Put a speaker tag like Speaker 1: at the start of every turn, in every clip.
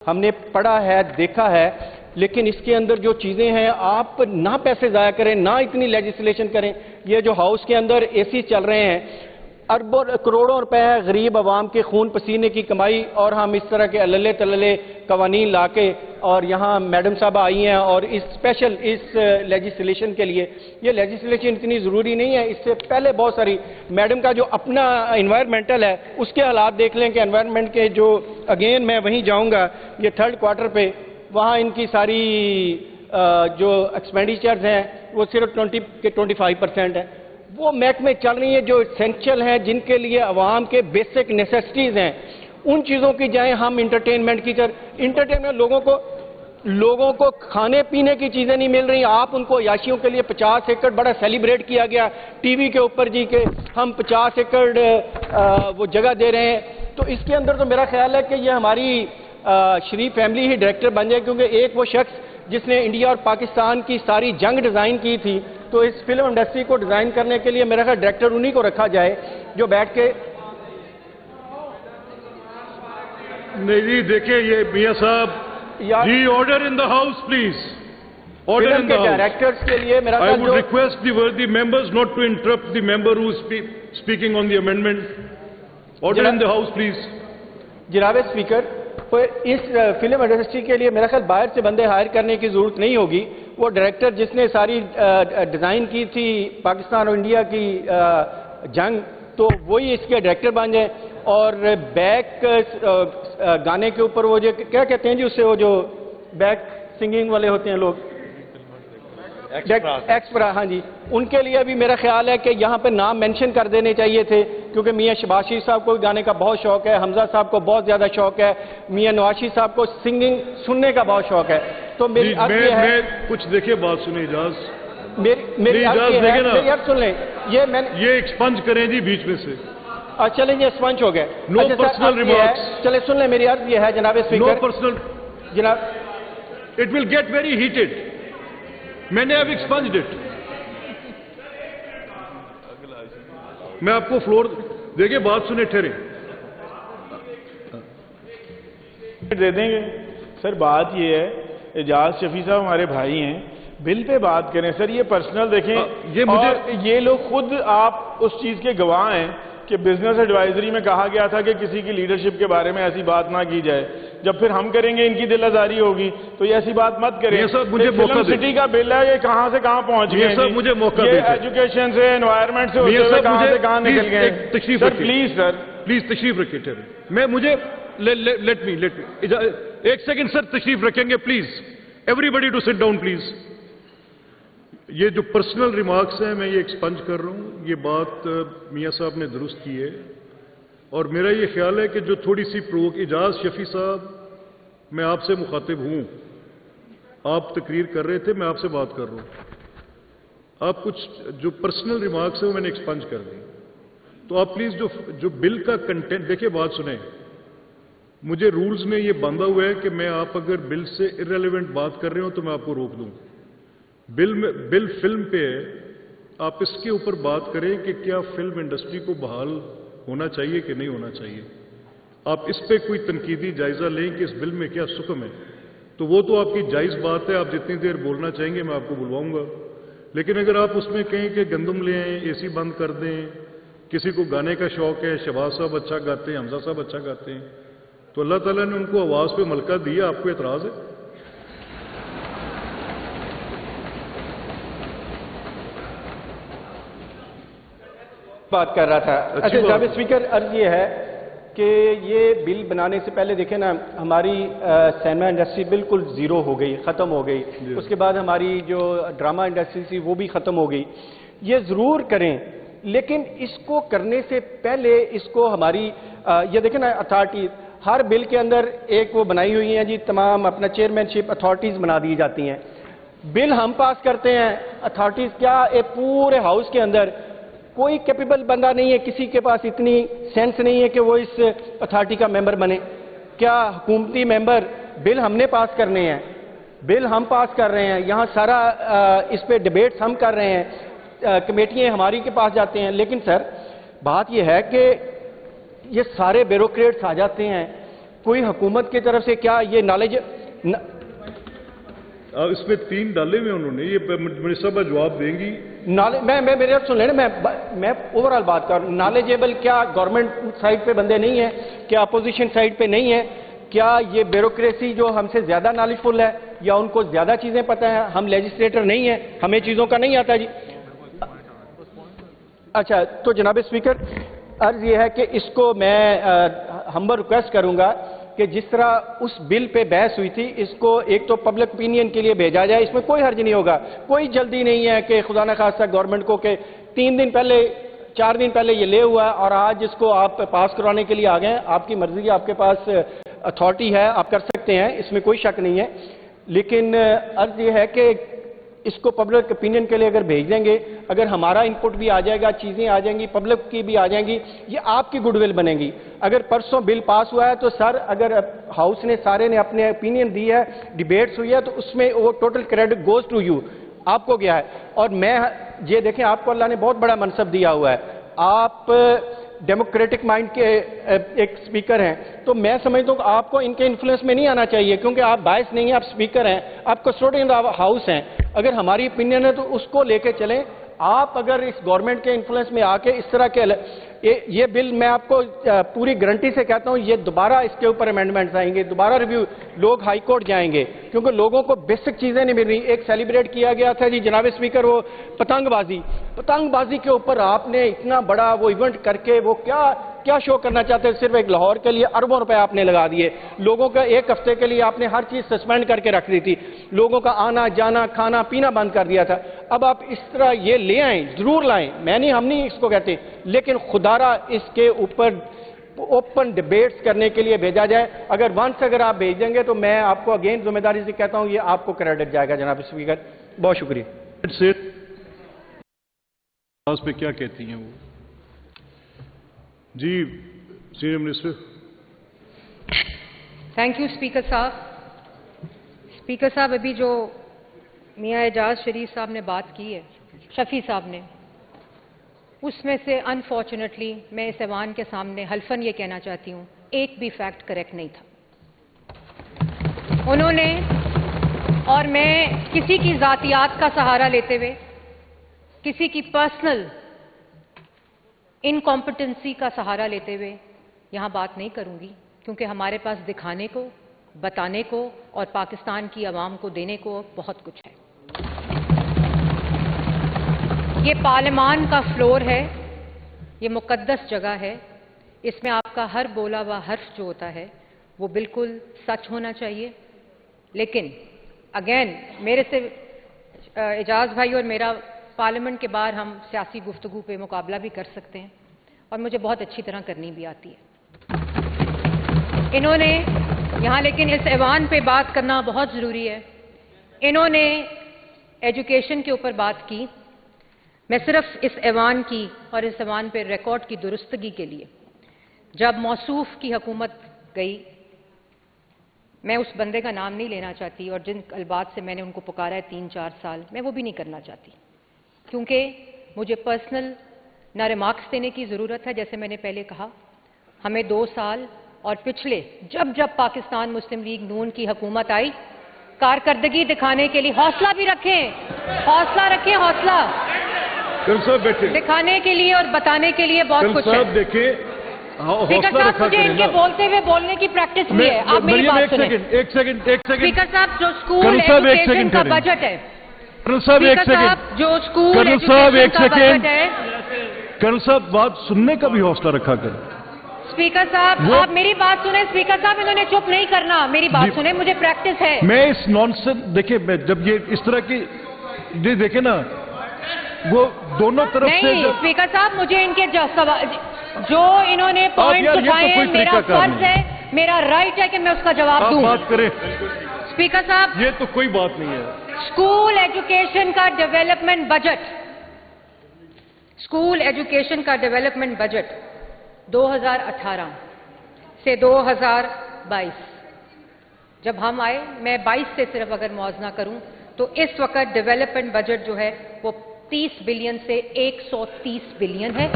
Speaker 1: ہم نے پڑھا ہے، دیکھا ہے، لیکن اس کے اندر جو چیزیں ہیں آپ نہ پیسے ضائع کریں، نہ اتنی لیجسلیشن کریں۔ یہ جو ہاؤس کے اندر اے سی چل رہے ہیں، اربوں کروڑوں روپے ہے غریب عوام کے خون پسینے کی کمائی، اور ہم اس طرح کے اللے تللے قوانین لا کے، اور یہاں میڈم صاحب آئی ہیں اور اس اسپیشل اس لیجسلیشن کے لیے، یہ لیجسلیشن اتنی ضروری نہیں ہے۔ اس سے پہلے بہت ساری میڈم کا جو اپنا انوائرمنٹل ہے اس کے حالات دیکھ لیں کہ انوائرمنٹ کے جو اگین میں وہیں جاؤں گا، یہ تھرڈ کوارٹر پہ وہاں ان کی ساری جو ایکسپینڈیچرز ہیں وہ صرف 25% ہیں۔ وہ محکمے چل رہی ہیں جو اسینشل ہیں، جن کے لیے عوام کے بیسک نیسیسٹیز ہیں، ان چیزوں کی جائیں ہم انٹرٹینمنٹ کی انٹرٹینمنٹ لوگوں کو کھانے پینے کی چیزیں نہیں مل رہی، آپ ان کو عیاشیوں کے لیے 50 ایکڑ بڑا سیلیبریٹ کیا گیا ٹی وی کے اوپر جی کہ ہم 50 ایکڑ وہ جگہ دے رہے ہیں۔ تو اس کے اندر تو میرا خیال ہے کہ یہ ہماری شریف فیملی ہی ڈائریکٹر بن جائے، کیونکہ ایک وہ شخص جس نے انڈیا اور پاکستان کی ساری جنگ ڈیزائن کی تھی، تو اس فلم انڈسٹری کو ڈیزائن کرنے کے لیے میرا خیال ڈائریکٹر انہی کو رکھا جائے جو بیٹھ کے۔
Speaker 2: نہیں جی دیکھیں یہ میاں صاحب جی order in the house please, order in the house.
Speaker 1: Directors کے لیے میرا
Speaker 2: I would request the worthy members not to interrupt the member who is speaking on the amendment. Order in the house please.
Speaker 1: جناب speaker, اس film industry کے لیے میرا خیال باہر سے بندے ہائر کرنے کی ضرورت نہیں ہوگی۔ وہ ڈائریکٹر جس نے ساری ڈیزائن کی تھی پاکستان اور انڈیا کی جنگ، تو وہی اس کے ڈائریکٹر بن جائیں۔ اور بیک گانے کے اوپر وہ جو کیا کہتے ہیں جی اس سے، وہ جو بیک سنگنگ والے ہوتے ہیں لوگ، ایکسپرا، ہاں جی، ان کے لیے بھی میرا خیال ہے کہ یہاں پہ نام مینشن کر دینے چاہیے تھے، کیونکہ میاں شہباز شریف صاحب کو گانے کا بہت شوق ہے، حمزہ صاحب کو بہت زیادہ شوق ہے، میاں نواز شریف صاحب کو سنگنگ سننے کا بہت شوق ہے۔ تو میری عرض یہ ہے،
Speaker 2: کچھ دیکھیں بات سنیں اجاز،
Speaker 1: میری عرض یہ ہے، میری عرض سن لیں،
Speaker 2: یہ ایکسپنج کریں جی بیچ میں سے۔
Speaker 1: چلیں یہ اسپنج ہو گئے۔
Speaker 2: No personal remarks.
Speaker 1: چلیں سن لیں، میری عرض یہ ہے جناب اسپیکر،
Speaker 2: نو پرسنل،
Speaker 1: جناب
Speaker 2: it will get very heated, میں نے اب ایکسپنجڈ اٹ۔ میں آپ کو فلور دیکھیں بات سنیں، ٹھہرے
Speaker 3: دے دیں گے سر۔ بات یہ ہے اعجاز شفیع صاحب ہمارے بھائی ہیں، بل پہ بات کریں سر، یہ پرسنل دیکھیں۔ یہ لوگ خود آپ اس چیز کے گواہ ہیں کہ بزنس ایڈوائزری میں کہا گیا تھا کہ کسی کی لیڈرشپ کے بارے میں ایسی بات نہ کی جائے۔ جب پھر ہم کریں گے ان کی دل آزاری ہوگی تو یہ ایسی بات مت کریں۔ فلم سٹی کا بل ہے، یہ کہاں سے کہاں پہنچ گئے،
Speaker 2: مجھے موقع
Speaker 3: یہ ایجوکیشن سے انوائرمنٹ سے ہوتے ہوئے کہاں سے کہاں نکل گئے۔ سر پلیز سر،
Speaker 2: پلیز تشریف رکھیے، ٹھہرے میں مجھے لیٹ می ایک سیکنڈ سر، تشریف رکھیں گے please, everybody to sit down please. یہ جو پرسنل ریمارکس ہیں میں یہ ایکسپنج کر رہا ہوں، یہ بات میاں صاحب نے درست کی ہے، اور میرا یہ خیال ہے کہ جو تھوڑی سی اجاز شفیع صاحب، میں آپ سے مخاطب ہوں، آپ تقریر کر رہے تھے، میں آپ سے بات کر رہا ہوں، آپ کچھ جو پرسنل ریمارکس ہیں وہ میں نے ایکسپنج کر دی، تو آپ پلیز جو بل کا کنٹینٹ دیکھیں، بات سنیں۔ مجھے رولز میں یہ باندھا ہوا ہے کہ میں آپ اگر بل سے ارریلیونٹ بات کر رہے ہوں تو میں آپ کو روک دوں۔ بل فلم پہ ہے، آپ اس کے اوپر بات کریں کہ کیا فلم انڈسٹری کو بحال ہونا چاہیے کہ نہیں ہونا چاہیے، آپ اس پہ کوئی تنقیدی جائزہ لیں کہ اس بل میں کیا حکم ہے، تو وہ تو آپ کی جائز بات ہے، آپ جتنی دیر بولنا چاہیں گے میں آپ کو بلواؤں گا، لیکن اگر آپ اس میں کہیں کہ گندم لے آئیں، اے سی بند کر دیں، کسی کو گانے کا شوق ہے، شہباز صاحب اچھا گاتے ہیں، حمزہ صاحب اچھا گاتے ہیں، تو اللہ تعالیٰ نے ان کو آواز پہ ملکہ دیا، آپ کو اعتراض ہے؟
Speaker 1: بات کر رہا تھا۔ اچھا جناب اسپیکر، عرض یہ ہے کہ یہ بل بنانے سے پہلے دیکھیں نا، ہماری سینما انڈسٹری بالکل زیرو ہو گئی، ختم ہو گئی، اس کے بعد ہماری جو ڈرامہ انڈسٹری تھی وہ بھی ختم ہو گئی۔ یہ ضرور کریں، لیکن اس کو کرنے سے پہلے اس کو ہماری یہ دیکھیں نا اتھارٹی، ہر بل کے اندر ایک وہ بنائی ہوئی ہیں جی، تمام اپنا چیئرمین شپ اتھارٹیز بنا دی جاتی ہیں، بل ہم پاس کرتے ہیں، اتھارٹیز کیا ایک پورے ہاؤس کے اندر کوئی کیپیبل بندہ نہیں ہے، کسی کے پاس اتنی سینس نہیں ہے کہ وہ اس اتھارٹی کا ممبر بنے۔ کیا حکومتی ممبر، بل ہم نے پاس کرنے ہیں، بل ہم پاس کر رہے ہیں، یہاں سارا اس پہ ڈیبیٹس ہم کر رہے ہیں، کمیٹیاں ہماری کے پاس جاتے ہیں، لیکن سر بات یہ ہے کہ یہ سارے بیوروکریٹس آ جاتے ہیں कोई हुकूमत की तरफ से क्या ये नॉलेज
Speaker 2: इसमें 3 डाले हुए उन्होंने, ये मिनिस्टर साहब जवाब देंगी।
Speaker 1: मैं मेरे सुन लेना, मैं ओवरऑल बात कर रहा हूँ। नॉलेजेबल क्या गवर्नमेंट साइड पे बंदे नहीं है, क्या अपोजिशन साइड पे नहीं है, क्या ये ब्यूरोक्रेसी जो हमसे ज्यादा नॉलेजफुल है या उनको ज्यादा चीजें पता है, हम लेजिस्लेटर नहीं है, हमें चीजों का नहीं आता जी। अच्छा, तो जनाब स्पीकर, अर्ज ये है कि इसको मैं हम्बल रिक्वेस्ट करूंगा कि जिस तरह उस बिल पे बहस हुई थी, इसको एक तो पब्लिक ओपिनियन के लिए भेजा जाए, इसमें कोई हर्ज नहीं होगा, कोई जल्दी नहीं है कि खुदा न खास्ता गवर्नमेंट को कि 3 दिन पहले 4 दिन पहले ये ले हुआ और आज इसको आप पास करवाने के लिए आ गए। आपकी मर्जी है, आपके पास अथॉरिटी है, आप कर सकते हैं, इसमें कोई शक नहीं है। लेकिन अर्ज ये है कि इसको पब्लिक ओपिनियन के लिए अगर भेज देंगे, अगर हमारा इनपुट भी आ जाएगा, चीजें आ जाएंगी, पब्लिक की भी आ जाएंगी, ये आपकी गुडविल बनेगी। अगर परसों बिल पास हुआ है तो सर, अगर हाउस ने सारे ने अपने ओपिनियन दी है, डिबेट्स हुई है, तो उसमें वो total credit goes to you, आपको गया है। और मैं ये देखें, आपको अल्लाह ने बहुत बड़ा मनसब दिया हुआ है, आप डेमोक्रेटिक माइंड के एक स्पीकर हैं, तो मैं समझता हूं कि आपको इनके इन्फ्लुएंस में नहीं आना चाहिए, क्योंकि आप बायस नहीं हैं, आप स्पीकर हैं, आप कस्टोडियन ऑफ हाउस हैं। अगर हमारी ओपिनियन है तो उसको लेके चलें। आप अगर इस गवर्नमेंट के इन्फ्लुएंस में आके इस तरह के ये बिल, मैं आपको पूरी गारंटी से कहता हूं, ये दोबारा इसके ऊपर अमेंडमेंट्स आएंगे, दोबारा रिव्यू, लोग हाई कोर्ट जाएंगे, क्योंकि लोगों को बेसिक चीजें नहीं मिल रही। एक सेलिब्रेट किया गया था जी जनाब स्पीकर, वो पतंगबाजी के ऊपर आपने इतना बड़ा वो इवेंट करके वो क्या शो करना चाहते हैं? सिर्फ एक लाहौर के लिए अरबों रुपए आपने लगा दिए, लोगों का एक हफ्ते के लिए आपने हर चीज सस्पेंड करके रख दी थी, लोगों का आना जाना खाना पीना बंद कर दिया था। अब आप इस तरह ये ले आएं, जरूर लाएं, हम नहीं इसको कहते, लेकिन खुदारा इसके ऊपर ओपन डिबेट्स करने के लिए भेजा जाए। अगर आप भेज देंगे तो मैं आपको अगेन जिम्मेदारी से कहता हूं, ये आपको क्रेडिट जाएगा जनाब स्पीकर। बहुत शुक्रिया।
Speaker 2: पे क्या कहती हैं वो जी, senior minister.
Speaker 4: Thank you speaker साहब। स्पीकर साहब, अभी जो मियां एजाज शरीफ साहब ने बात की है, शफी साहब ने, उसमें से अनफॉर्चुनेटली मैं इस ऐवान के सामने हल्फन ये कहना चाहती हूँ, एक भी फैक्ट करेक्ट नहीं था। उन्होंने, और मैं किसी की जातियात का सहारा लेते हुए, किसी की पर्सनल इनकॉम्पिटेंसी का सहारा लेते हुए यहां बात नहीं करूंगी, क्योंकि हमारे पास दिखाने को, बताने को और पाकिस्तान की आवाम को देने को बहुत कुछ है। ये पार्लियामान का फ्लोर है, ये मुकद्दस जगह है, इसमें आपका हर बोला हुआ हर्फ जो होता है वो बिल्कुल सच होना चाहिए। लेकिन अगेन मेरे से एजाज भाई और मेरा पार्लियामेंट के बाहर हम सियासी गुफ्तगू पे मुकाबला भी कर सकते हैं, और मुझे बहुत अच्छी तरह करनी भी आती है। इन्होंने यहाँ, लेकिन इस ऐवान पे बात करना बहुत ज़रूरी है, इन्होंने एजुकेशन के ऊपर बात की। मैं सिर्फ इस ऐवान की और इस ऐवान पे रिकॉर्ड की दुरुस्तगी के लिए, जब मौसूफ की हुकूमत गई, मैं उस बंदे का नाम नहीं लेना चाहती, और जिन अलबात से मैंने उनको पुकारा है 3-4 साल, मैं वो भी नहीं करना चाहती, क्योंकि मुझे पर्सनल ना रिमार्क्स देने की ज़रूरत है। जैसे मैंने पहले कहा, हमें 2 साल और पिछले जब पाकिस्तान मुस्लिम लीग नून की हुकूमत आई, कारकर्दगी दिखाने के लिए हौसला भी रखें, हौसला दिखाने के लिए और बताने के लिए बहुत कुछ है। स्पीकर साहब, मुझे इनके बोलते हुए बोलने की प्रैक्टिस भी है। आप मेरी बात सुनें।
Speaker 2: एक सेकंड।
Speaker 4: स्पीकर साहब, जो स्कूल एजुकेशन का बजट है,
Speaker 2: कर्नल साहब एक सेकंड,
Speaker 4: जो स्कूल
Speaker 2: कर्नल साहब एक
Speaker 4: एजुकेशन का
Speaker 2: सेकंड,
Speaker 4: बजट है,
Speaker 2: कर्नल साहब बात सुनने का भी हौसला रखा कर।
Speaker 4: स्पीकर साहब, आप मेरी बात सुने। स्पीकर साहब, इन्होंने चुप नहीं करना, मेरी बात सुने, मुझे प्रैक्टिस है।
Speaker 2: मैं इस नॉनसेंस, देखिए, मैं जब ये इस तरह की ये देखे ना, वो दोनों तरफ से
Speaker 4: नहीं स्पीकर साहब, मुझे इनके जो इन्होंने पॉइंट उठाए हैं, मेरा फर्ज है, मेरा राइट है कि मैं उसका जवाब दूं।
Speaker 2: बात करें
Speaker 4: स्पीकर साहब,
Speaker 2: ये तो कोई बात नहीं है।
Speaker 4: स्कूल एजुकेशन का डेवलपमेंट बजट, स्कूल एजुकेशन का डेवलपमेंट बजट 2018 से 2022, जब हम आए, मैं 22 से सिर्फ अगर मुआवजा करूं तो इस वक्त डेवलपमेंट बजट जो है वो 30 बिलियन से 130 बिलियन है।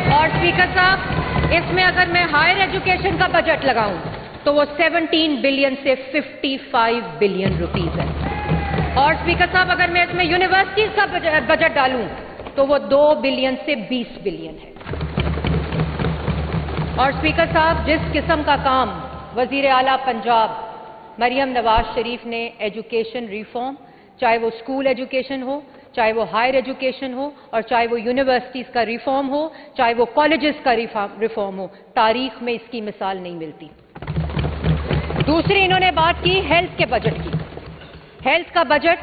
Speaker 4: और स्पीकर साहब, इसमें अगर मैं हायर एजुकेशन का बजट लगाऊं तो वो 17 बिलियन से 55 बिलियन रुपीस है। और स्पीकर साहब, अगर मैं इसमें यूनिवर्सिटीज का बजट डालूं तो वो 2 बिलियन से 20 बिलियन है। और स्पीकर साहब, जिस किस्म का काम वजीर आला पंजाब मरियम नवाज शरीफ ने एजुकेशन रिफॉर्म, चाहे वो स्कूल एजुकेशन हो, चाहे वो हायर एजुकेशन हो, और चाहे वो यूनिवर्सिटीज का रिफॉर्म हो, चाहे वो कॉलेजेस का रिफॉर्म हो, तारीख में इसकी मिसाल नहीं मिलती। दूसरी इन्होंने बात की हेल्थ के बजट की। हेल्थ का बजट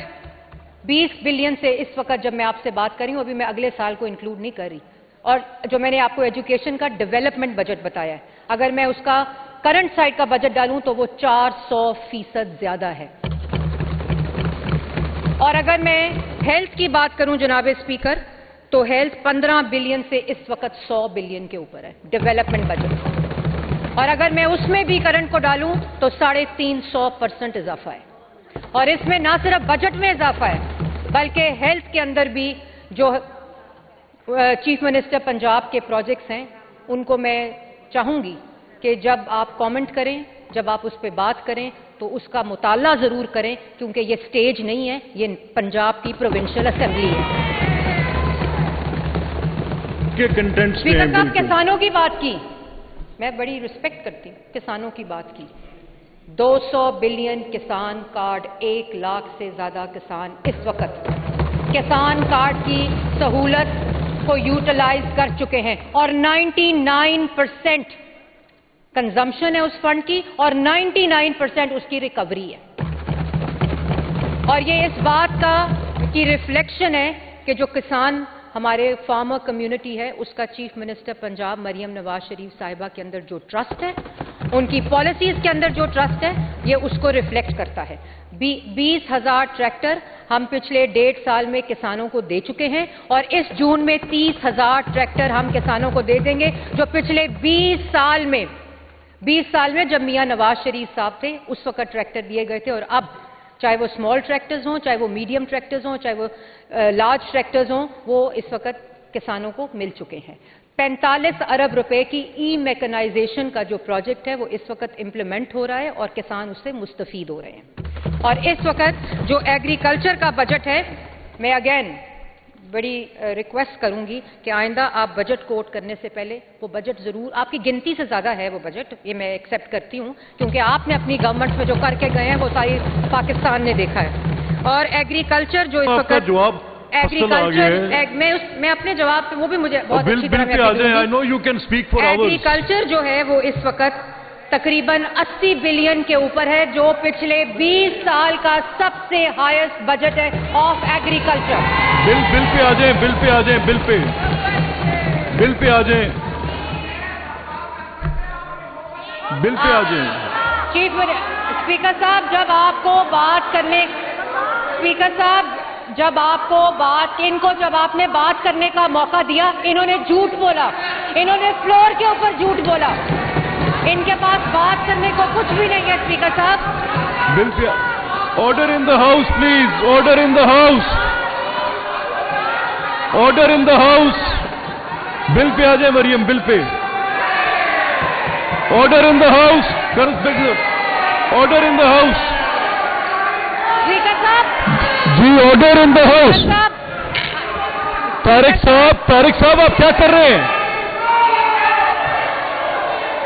Speaker 4: 20 बिलियन से इस वक्त जब मैं आपसे बात कर रही हूं, अभी मैं अगले साल को इंक्लूड नहीं कर रही। और जो मैंने आपको एजुकेशन का डेवलपमेंट बजट बताया है, अगर मैं उसका करंट साइड का बजट डालूं तो वो 400% ज्यादा है। और अगर मैं हेल्थ की बात करूं जनाब स्पीकर, तो हेल्थ 15 बिलियन से इस वक्त 100 बिलियन के ऊपर है डेवलपमेंट बजट। और अगर मैं उसमें भी करंट को डालूं तो 350% इजाफा है। और इसमें ना सिर्फ बजट में इजाफा है, बल्कि हेल्थ के अंदर भी जो चीफ मिनिस्टर पंजाब के प्रोजेक्ट्स हैं, उनको मैं चाहूंगी कि जब आप कमेंट करें, जब आप उस पर बात करें, तो उसका मुताला जरूर करें, क्योंकि ये स्टेज नहीं है, ये पंजाब की प्रोविंशियल असेंबली है। स्पीकर साहब, किसानों की बात की, मैं बड़ी रिस्पेक्ट करती हूं, किसानों की बात की। 200 बिलियन किसान कार्ड, 1 लाख से ज्यादा किसान इस वक्त किसान कार्ड की सहूलत को यूटिलाइज कर चुके हैं। और 99% कंजम्पशन है उस फंड की, और 99% उसकी रिकवरी है। और ये इस बात की रिफ्लेक्शन है कि जो किसान हमारे फार्मर कम्युनिटी है, उसका चीफ मिनिस्टर पंजाब मरियम नवाज शरीफ साहिबा के अंदर जो ट्रस्ट है, उनकी पॉलिसीज के अंदर जो ट्रस्ट है, ये उसको रिफ्लेक्ट करता है। 20,000 ट्रैक्टर हम पिछले 1.5 साल में किसानों को दे चुके हैं, और इस जून में 30,000 ट्रैक्टर हम किसानों को दे देंगे, जो पिछले 20 साल में जब मियां नवाज शरीफ साहब थे उस वक्त ट्रैक्टर दिए गए थे। और अब चाहे वो स्मॉल ट्रैक्टर्स हों, चाहे वो मीडियम ट्रैक्टर्स हों, चाहे वो लार्ज ट्रैक्टर्स हों, वो इस वक्त किसानों को मिल चुके हैं। 45 अरब रुपए की ई मैकेनाइजेशन का जो प्रोजेक्ट है, वो इस वक्त इंप्लीमेंट हो रहा है और किसान उससे मुस्तफीद हो रहे हैं। और इस वक्त जो एग्रीकल्चर का बजट है, मैं अगेन बड़ी रिक्वेस्ट करूंगी कि आइंदा आप बजट कोट करने से पहले वो बजट जरूर, आपकी गिनती से ज्यादा है वो बजट, ये मैं एक्सेप्ट करती हूं, क्योंकि आपने अपनी गवर्नमेंट में जो करके गए हैं वो सारी पाकिस्तान ने देखा है। और एग्रीकल्चर जो इस वक्त एग्रीकल्चर, मैं अपने जवाब पे वो भी मुझे बहुत अच्छी तरह एग्रीकल्चर जो है वो इस वक्त तकरीबन 80 बिलियन के ऊपर है, जो पिछले 20 साल का सबसे हाईएस्ट बजट है ऑफ एग्रीकल्चर।
Speaker 2: बिल पे आ जाए, बिल पे आ जाए, बिल पे आ जाए, बिल पे आ जाए।
Speaker 4: चीफ स्पीकर साहब, जब आपको बात करने, स्पीकर साहब जब आपने बात करने का मौका दिया, इन्होंने झूठ बोला, इन्होंने फ्लोर के ऊपर झूठ बोला। इनके पास बात करने को कुछ भी नहीं है। स्पीकर साहब,
Speaker 2: बिल पे order in the house please, order in the house, order in the house. Bill पे आ जाए मरियम, बिल पे order in the house, order in the house.
Speaker 4: Speaker साहब
Speaker 2: जी, order in the house. Tariq साहब आप क्या कर रहे हैं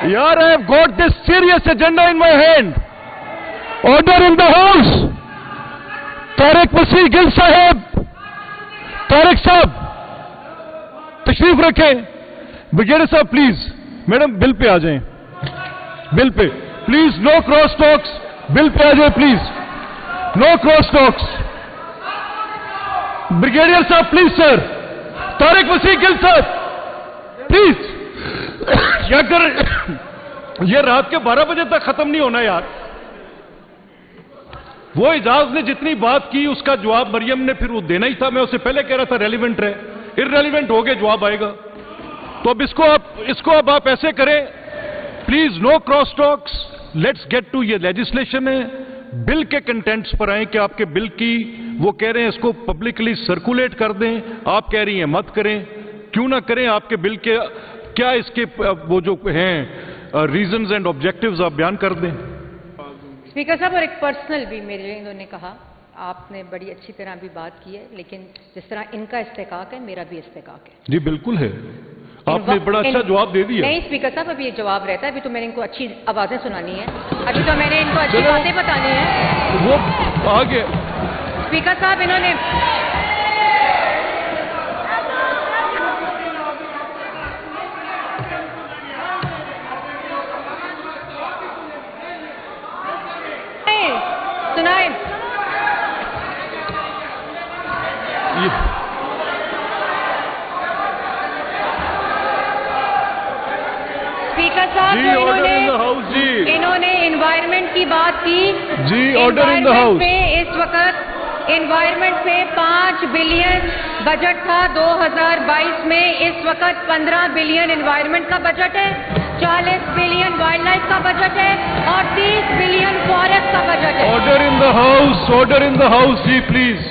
Speaker 2: यार? I have got this serious agenda in my hand. Order in the house. Tariq Masih Gill साहब, तारिक साहब तशरीफ रखें। ब्रिगेडियर साहब प्लीज, मैडम बिल पे आ जाएं, बिल पे please, no cross talks, bill पे आ जाए please, no cross talks. Brigadier साहब प्लीज सर, तारिक मसीह गिल साहब प्लीज। क्या कर, ये रात के 12 बजे तक खत्म नहीं होना यार। वो इजाज ने जितनी बात की उसका जवाब मरियम ने फिर वो देना ही था। मैं उससे पहले कह रहा था रेलिवेंट रहे, इररेलिवेंट हो गए जवाब आएगा। तो अब इसको अब आप ऐसे करें please, no cross talks, let's get to ये लेजिस्लेशन है। बिल के कंटेंट्स पर आए कि आपके बिल की, वो कह रहे हैं इसको पब्लिकली सर्कुलेट कर दें, आप कह रही हैं मत करें। क्यों ना करें? आपके बिल के کیا اس کے وہ جو ہیں ریزنز اینڈ آبجیکٹیوز آپ بیان کر دیں.
Speaker 4: اسپیکر صاحب، اور ایک پرسنل بھی میرے انہوں نے کہا، آپ نے بڑی اچھی طرح بھی بات کی ہے، لیکن جس طرح ان کا استحقاق ہے میرا بھی استحقاق ہے.
Speaker 2: جی بالکل ہے، آپ نے بڑا اچھا جواب دے دیا.
Speaker 4: نہیں اسپیکر صاحب، ابھی یہ جواب رہتا ہے، ابھی تو میں نے ان کو اچھی آوازیں سنانی ہے، ابھی تو میں نے ان کو اچھی باتیں بتانی ہے.
Speaker 2: وہ آگے
Speaker 4: اسپیکر صاحب انہوں نے سنائیں. اسپیکر صاحب، انہوں نے انوائرمنٹ کی بات کی.
Speaker 2: جی آرڈر ان دا ہاؤس.
Speaker 4: اس وقت انوائرمنٹ پہ 5 بلین بجٹ تھا 2022 میں، اس وقت 15 بلین انوائرمنٹ کا بجٹ ہے، 40 بلین وائلڈ لائف کا بجٹ ہے اور 30 بلین فارسٹ کا بجٹ ہے.
Speaker 2: Order in the house, order in the house. جی پلیز.